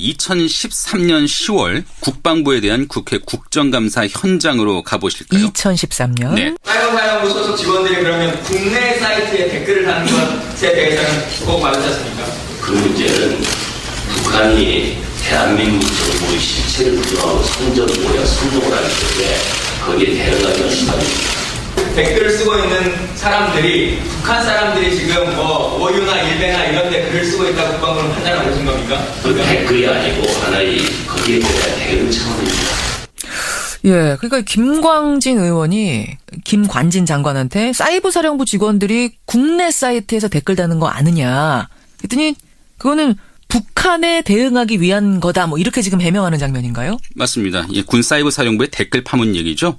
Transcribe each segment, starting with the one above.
2013년 10월 국방부에 대한 국회 국정감사 현장으로 가보실까요? 2013년. 네. 사이버 사령부 소속 직원들이 그러면 국내 사이트에 댓글을 다는 것에 대해서는 꼭 맞지 않습니까? 그 문제는 북한이 대한민국 정부의 실체를 부정하고 선전을 선동을 하기 때문에 거기에 대응하기가 수단입니다. 댓글을 쓰고 있는 사람들이 북한 사람들이 지금 뭐 오유나 일베나 이런 데 글을 쓰고 있다고 국방부는 판단을 하신 겁니까? 그 댓글이 아니고 하나의 거기에 대한 대응 차원입니다. 예, 그러니까 김광진 의원이 김관진 장관한테 사이버 사령부 직원들이 국내 사이트에서 댓글 다는 거 아느냐. 그랬더니 그거는 북한에 대응하기 위한 거다. 뭐 이렇게 지금 해명하는 장면인가요? 맞습니다. 예, 군 사이버 사령부의 댓글 파문 얘기죠.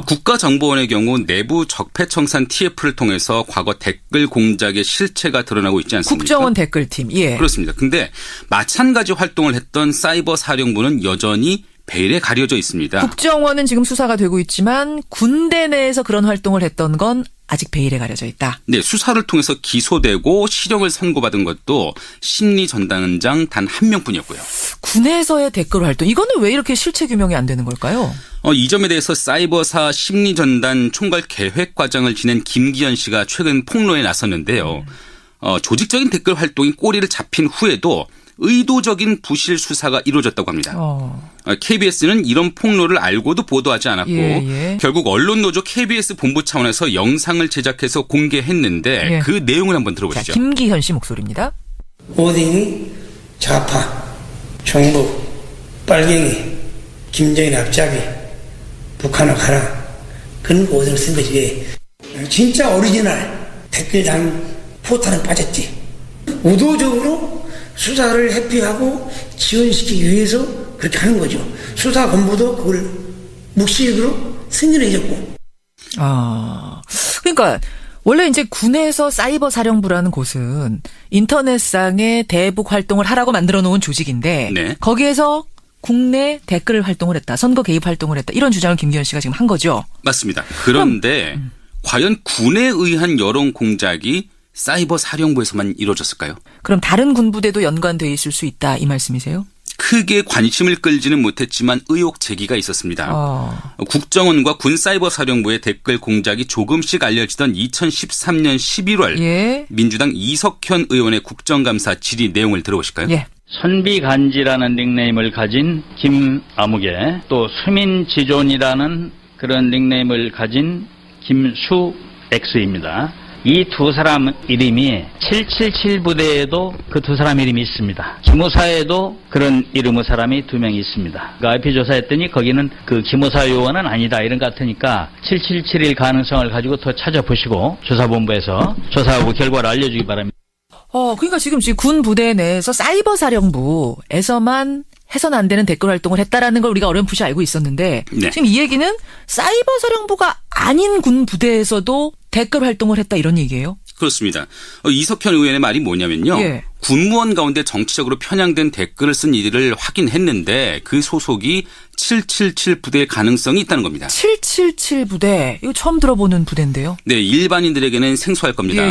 국가정보원의 경우 내부 적폐청산 TF를 통해서 과거 댓글 공작의 실체가 드러나고 있지 않습니까? 국정원 댓글팀. 예. 그렇습니다. 근데 마찬가지 활동을 했던 사이버 사령부는 여전히 베일에 가려져 있습니다. 국정원은 지금 수사가 되고 있지만 군대 내에서 그런 활동을 했던 건 아직 베일에 가려져 있다. 네, 수사를 통해서 기소되고 실형을 선고받은 것도 심리전단장 단 한 명뿐이었고요. 군에서의 댓글 활동, 이거는 왜 이렇게 실체 규명이 안 되는 걸까요? 이 점에 대해서 사이버사 심리전단 총괄 계획과장을 지낸 김기현 씨가 최근 폭로에 나섰는데요. 조직적인 댓글 활동이 꼬리를 잡힌 후에도 의도적인 부실 수사가 이루어졌다고 합니다. KBS는 이런 폭로를 알고도 보도하지 않았고 결국 언론노조 KBS 본부 차원에서 영상을 제작해서 공개했는데 그 내용을 한번 들어보시죠. 자, 김기현 씨 목소리입니다. 오딩이 좌파, 종북, 빨갱이, 김정일 앞잡이, 북한을 가라. 그런 오딩을 쓴 거지. 진짜 오리지널 댓글당 포탄은 빠졌지. 의도적으로 수사를 회피하고 지원시키기 위해서 그렇게 하는 거죠. 수사본부도 그걸 묵시적으로 승인해줬고. 그러니까 원래 이제 군에서 사이버 사령부라는 곳은 인터넷상의 대북 활동을 하라고 만들어 놓은 조직인데 거기에서 국내 댓글 활동을 했다. 선거 개입 활동을 했다. 이런 주장을 김기현 씨가 지금 한 거죠. 맞습니다. 그런데 과연 군에 의한 여론 공작이 사이버 사령부에서만 이루어졌을까요? 그럼 다른 군부대도 연관돼 있을 수 있다 이 말씀이세요? 크게 관심을 끌지는 못했지만 의혹 제기가 있었습니다. 국정원과 군 사이버 사령부의 댓글 공작이 조금씩 알려지던 2013년 11월 민주당 이석현 의원의 국정감사 질의 내용을 들어보실까요? 선비간지라는 닉네임을 가진 김아무개, 또 수민지존이라는 그런 닉네임을 가진 김수X입니다. 이 두 사람 이름이 777 부대에도 그 두 사람 이름이 있습니다. 기무사에도 그런 이름의 사람이 두 명 있습니다. 그 IP 조사했더니 거기는 그 기무사 요원은 아니다 이런 것 같으니까 777일 가능성을 가지고 더 찾아보시고 조사본부에서 조사하고 결과를 알려주기 바랍니다. 그러니까 지금 군 부대 내에서 사이버 사령부에서만 해서는 안 되는 댓글 활동을 했다라는 걸 우리가 어렴풋이 알고 있었는데 지금 이 얘기는 사이버 사령부가 아닌 군 부대에서도 댓글 활동을 했다 이런 얘기예요? 그렇습니다. 이석현 의원의 말이 뭐냐면요. 군무원 가운데 정치적으로 편향된 댓글을 쓴 이들을 확인했는데 그 소속이 777 부대의 가능성이 있다는 겁니다. 777 부대. 이거 처음 들어보는 부대인데요. 네. 일반인들에게는 생소할 겁니다.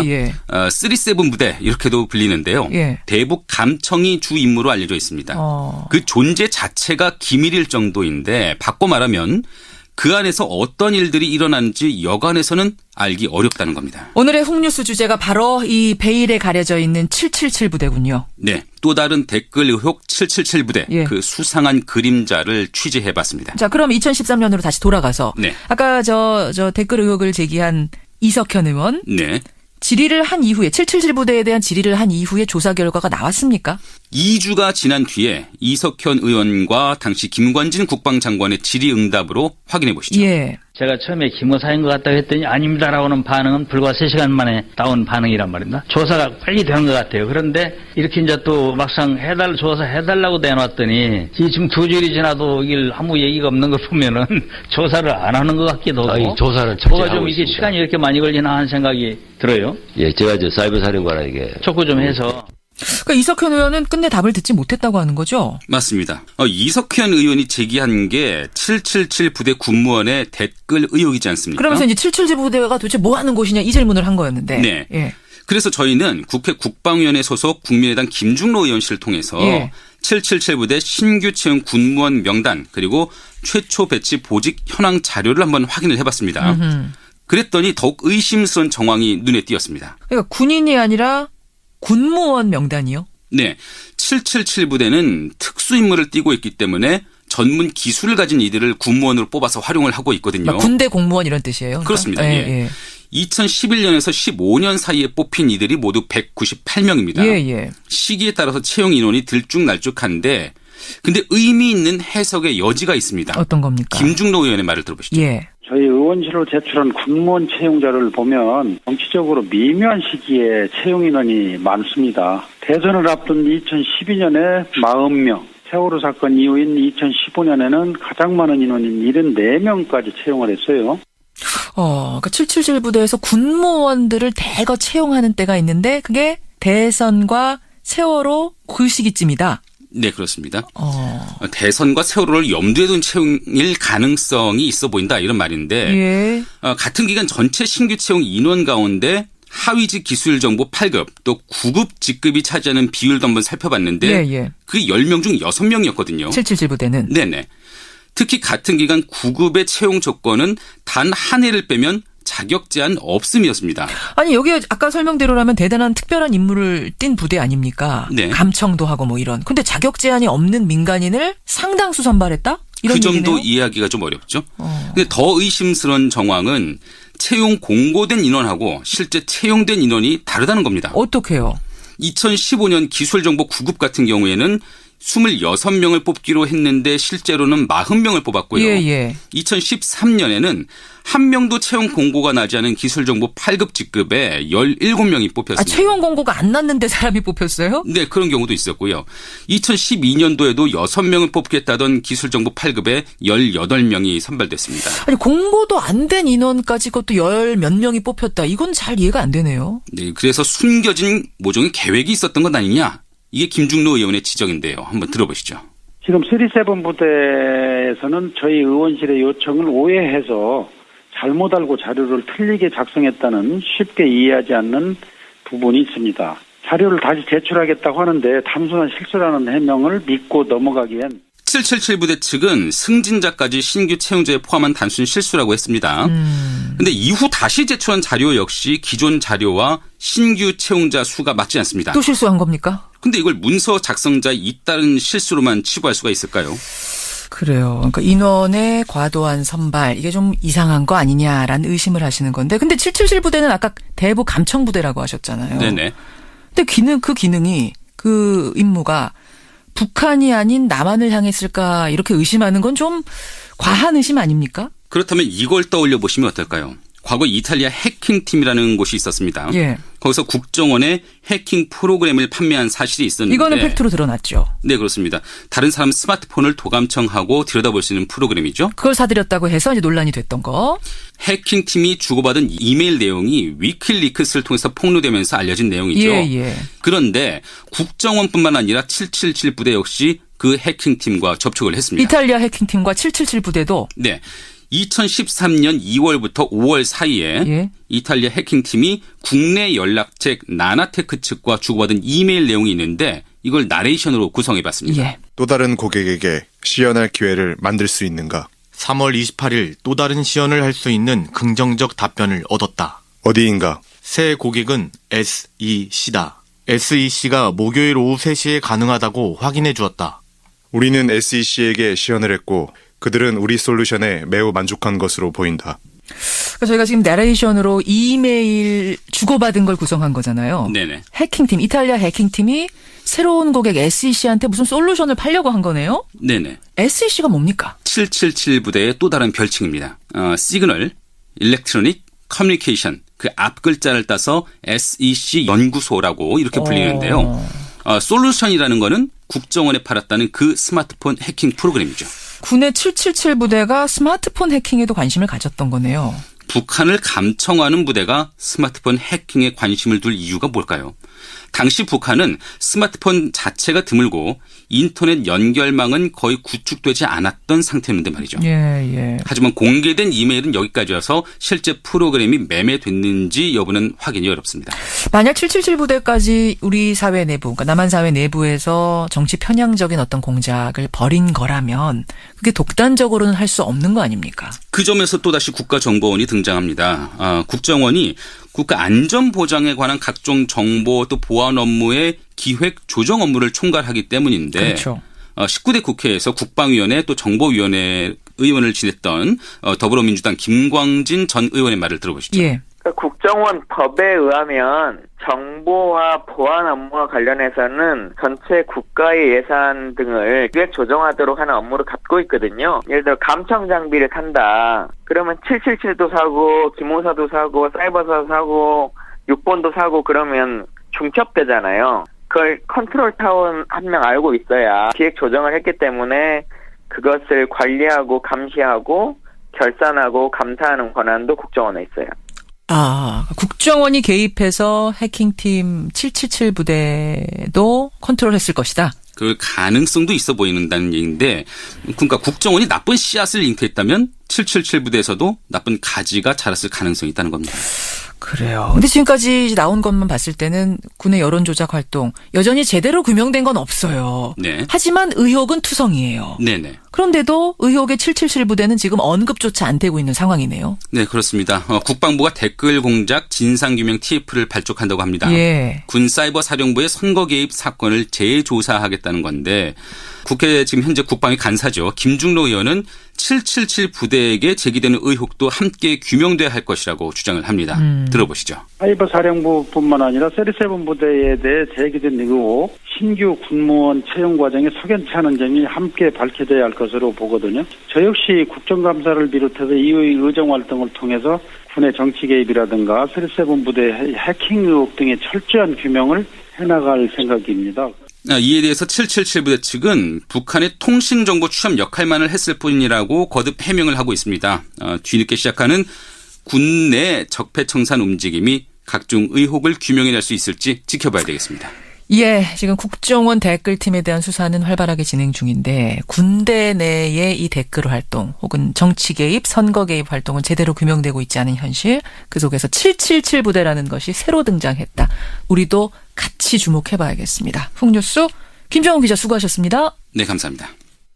37 부대 이렇게도 불리는데요. 대북 감청이 주 임무로 알려져 있습니다. 그 존재 자체가 기밀일 정도인데 바꿔 말하면 그 안에서 어떤 일들이 일어나는지 여간에서는 알기 어렵다는 겁니다. 오늘의 훅뉴스 주제가 바로 이 베일에 가려져 있는 777 부대군요. 네. 또 다른 댓글 의혹 777 부대 그 수상한 그림자를 취재해봤습니다. 자, 그럼 2013년으로 다시 돌아가서 아까 저 댓글 의혹을 제기한 이석현 의원 질의를 한 이후에 777 부대에 대한 질의를 한 이후에 조사 결과가 나왔습니까? 2주가 지난 뒤에 이석현 의원과 당시 김관진 국방장관의 질의응답으로 확인해 보시죠. 제가 처음에 기무사인 것 같다고 했더니 아닙니다라고는 반응은 불과 3시간 만에 나온 반응이란 말입니다. 조사가 빨리 되는 것 같아요. 그런데 이렇게 이제 또 막상 조사해달라고 내놨더니 지금 2주일이 지나도 이게 아무 얘기가 없는 걸 보면은 조사를 안 하는 것 같기도 하고. 조사는 뭐가 좀 이게 시간이 이렇게 많이 걸리나 하는 생각이 들어요. 제가 사이버 사령관에게 촉구 좀 해서. 그러니까 이석현 의원은 끝내 답을 듣지 못했다고 하는 거죠? 맞습니다. 이석현 의원이 제기한 게 777 부대 군무원의 댓글 의혹이지 않습니까? 그러면서 이제 777 부대가 도대체 뭐 하는 곳이냐 이 질문을 한 거였는데. 그래서 저희는 국회 국방위원회 소속 국민의당 김중로 의원실을 통해서 777 부대 신규 채용 군무원 명단 그리고 최초 배치 보직 현황 자료를 한번 확인을 해봤습니다. 그랬더니 더욱 의심스러운 정황이 눈에 띄었습니다. 그러니까 군인이 아니라 군무원 명단이요? 네. 777 부대는 특수임무를 띠고 있기 때문에 전문 기술을 가진 이들을 군무원으로 뽑아서 활용을 하고 있거든요. 군대 공무원 이런 뜻이에요? 그러니까? 그렇습니다. 예. 2011년에서 15년 사이에 뽑힌 이들이 모두 198명입니다. 예. 시기에 따라서 채용 인원이 들쭉날쭉한데 근데 의미 있는 해석의 여지가 있습니다. 어떤 겁니까? 김중로 의원의 말을 들어보시죠. 예. 저희 의원실로 제출한 군무원 채용자를 보면 정치적으로 미묘한 시기에 채용 인원이 많습니다. 대선을 앞둔 2012년에 40명, 세월호 사건 이후인 2015년에는 가장 많은 인원인 74명까지 채용을 했어요. 그러니까 777 부대에서 군무원들을 대거 채용하는 때가 있는데 그게 대선과 세월호 그 시기쯤이다. 네, 그렇습니다. 대선과 세월호를 염두에 둔 채용일 가능성이 있어 보인다 이런 말인데 예. 같은 기간 전체 신규 채용 인원 가운데 하위직 기술정보 8급 또 9급 직급이 차지하는 비율도 한번 살펴봤는데 그게 10명 중 6명이었거든요. 777 부대는. 네네. 특히 같은 기간 9급의 채용 조건은 단 한 해를 빼면 자격 제한 없음이었습니다. 아니 여기 아까 설명대로라면 대단한 특별한 임무를 띈 부대 아닙니까? 네. 감청도 하고 뭐 이런. 근데 자격 제한이 없는 민간인을 상당수 선발했다? 이런 그 점도 얘기네요? 이해하기가 좀 어렵죠. 근데 더 의심스러운 정황은 채용 공고된 인원하고 실제 채용된 인원이 다르다는 겁니다. 어떻게요? 2015년 기술정보 9급 같은 경우에는 26명을 뽑기로 했는데 실제로는 40명을 뽑았고요. 2013년에는 한 명도 채용 공고가 나지 않은 기술정보 8급 직급에 17명이 뽑혔습니다. 채용 공고가 안 났는데 사람이 뽑혔어요? 네, 그런 경우도 있었고요. 2012년도에도 6명을 뽑겠다던 기술정보 8급에 18명이 선발됐습니다. 아니 공고도 안 된 인원까지 그것도 10 몇 명이 뽑혔다. 이건 잘 이해가 안 되네요. 네, 그래서 숨겨진 모종의 계획이 있었던 것 아니냐. 이게 김중로 의원의 지적인데요. 한번 들어보시죠. 지금 37 부대에서는 저희 의원실의 요청을 오해해서 잘못 알고 자료를 틀리게 작성했다는 쉽게 이해하지 않는 부분이 있습니다. 자료를 다시 제출하겠다고 하는데 단순한 실수라는 해명을 믿고 넘어가기엔 777 부대 측은 승진자까지 신규 채용자에 포함한 단순 실수라고 했습니다. 그런데 이후 다시 제출한 자료 역시 기존 자료와 신규 채용자 수가 맞지 않습니다. 또 실수한 겁니까? 근데 이걸 문서 작성자의 잇따른 실수로만 치부할 수가 있을까요? 그래요. 그러니까 인원의 과도한 선발 이게 좀 이상한 거 아니냐라는 의심을 하시는 건데 근데 777 부대는 아까 대부 감청 부대라고 하셨잖아요. 네네. 근데 그 기능이 그 임무가 북한이 아닌 남한을 향했을까 이렇게 의심하는 건 좀 과한 의심 아닙니까? 그렇다면 이걸 떠올려 보시면 어떨까요? 과거 이탈리아 해킹팀이라는 곳이 있었습니다. 예. 거기서 국정원에 해킹 프로그램을 판매한 사실이 있었는데 이거는 팩트로 드러났죠. 네, 그렇습니다. 다른 사람 스마트폰을 도감청하고 들여다볼 수 있는 프로그램이죠. 그걸 사들였다고 해서 이제 논란이 됐던 거. 해킹팀이 주고받은 이메일 내용이 위킬리크스를 통해서 폭로되면서 알려진 내용이죠. 예. 그런데 국정원뿐만 아니라 777 부대 역시 그 해킹팀과 접촉을 했습니다. 이탈리아 해킹팀과 777 부대도. 네. 2013년 2월부터 5월 사이에 이탈리아 해킹팀이 국내 연락책 나나테크 측과 주고받은 이메일 내용이 있는데 이걸 나레이션으로 구성해봤습니다. 또 다른 고객에게 시연할 기회를 만들 수 있는가? 3월 28일 또 다른 시연을 할 수 있는 긍정적 답변을 얻었다. 어디인가? 새 고객은 SEC다. SEC가 목요일 오후 3시에 가능하다고 확인해 주었다. 우리는 SEC에게 시연을 했고 그들은 우리 솔루션에 매우 만족한 것으로 보인다. 그러니까 저희가 지금 나레이션으로 이메일 주고받은 걸 구성한 거잖아요. 네네. 해킹팀, 이탈리아 해킹팀이 새로운 고객 SEC한테 무슨 솔루션을 팔려고 한 거네요? 네네. SEC가 뭡니까? 777 부대의 또 다른 별칭입니다. 시그널, 일렉트로닉, 커뮤니케이션 그 앞 글자를 따서 SEC 연구소라고 이렇게 불리는데요. 솔루션이라는 거는 국정원에 팔았다는 그 스마트폰 해킹 프로그램이죠. 군의 777 부대가 스마트폰 해킹에도 관심을 가졌던 거네요. 북한을 감청하는 부대가 스마트폰 해킹에 관심을 둘 이유가 뭘까요? 당시 북한은 스마트폰 자체가 드물고 인터넷 연결망은 거의 구축되지 않았던 상태였는데 말이죠. 예. 하지만 공개된 이메일은 여기까지여서 실제 프로그램이 매매됐는지 여부는 확인이 어렵습니다. 만약 777 부대까지 우리 사회 내부, 그러니까 남한 사회 내부에서 정치 편향적인 어떤 공작을 벌인 거라면 그게 독단적으로는 할 수 없는 거 아닙니까? 그 점에서 또다시 국가정보원이 등장합니다. 국정원이 국가안전보장에 관한 각종 정보 또 보안 업무의 기획 조정 업무를 총괄하기 때문인데 그렇죠. 19대 국회에서 국방위원회 또 정보위원회 의원을 지냈던 더불어민주당 김광진 전 의원의 말을 들어보시죠. 예. 국정원 법에 의하면 정보와 보안 업무와 관련해서는 전체 국가의 예산 등을 기획 조정하도록 하는 업무를 갖고 있거든요. 예를 들어 감청 장비를 산다. 그러면 777도 사고, 기모사도 사고, 사이버사도 사고, 육본도 사고 그러면 중첩되잖아요. 그걸 컨트롤 타운 한 명 알고 있어야 기획 조정을 했기 때문에 그것을 관리하고 감시하고 결산하고 감사하는 권한도 국정원에 있어요. 국정원이 개입해서 해킹팀 777 부대도 컨트롤했을 것이다. 그 가능성도 있어 보이는다는 얘기인데 그러니까 국정원이 나쁜 씨앗을 잉태했다면 777 부대에서도 나쁜 가지가 자랐을 가능성이 있다는 겁니다. 그래요. 근데 지금까지 나온 것만 봤을 때는 군의 여론조작 활동 여전히 제대로 규명된 건 없어요. 네. 하지만 의혹은 투성이에요. 네네. 그런데도 의혹의 777 부대는 지금 언급조차 안 되고 있는 상황이네요. 네, 그렇습니다. 국방부가 댓글 공작 진상규명 TF를 발족한다고 합니다. 예. 군 사이버 사령부의 선거 개입 사건을 재조사하겠다는 건데 국회 지금 현재 국방위 간사죠. 김중로 의원은 777 부대에게 제기되는 의혹도 함께 규명돼야 할 것이라고 주장을 합니다. 들어보시죠. 사이버 사령부뿐만 아니라 37 부대에 대해 제기된 의혹, 신규 군무원 채용 과정에 석연치 않은 점이 함께 밝혀져야 할 것으로 보거든요. 저 역시 국정감사를 비롯해서 이후의 의정 활동을 통해서 군의 정치 개입이라든가 37 부대 해킹 의혹 등의 철저한 규명을 해나갈 생각입니다. 이에 대해서 777 부대 측은 북한의 통신정보 취합 역할만을 했을 뿐이라고 거듭 해명을 하고 있습니다. 뒤늦게 시작하는 군 내 적폐청산 움직임이 각종 의혹을 규명해낼 수 있을지 지켜봐야 되겠습니다. 예, 지금 국정원 댓글팀에 대한 수사는 활발하게 진행 중인데 군대 내의 이 댓글 활동 혹은 정치 개입, 선거 개입 활동은 제대로 규명되고 있지 않은 현실, 그 속에서 777 부대라는 것이 새로 등장했다. 우리도 같이 주목해봐야겠습니다. 훅뉴스 김정은 기자 수고하셨습니다. 네, 감사합니다.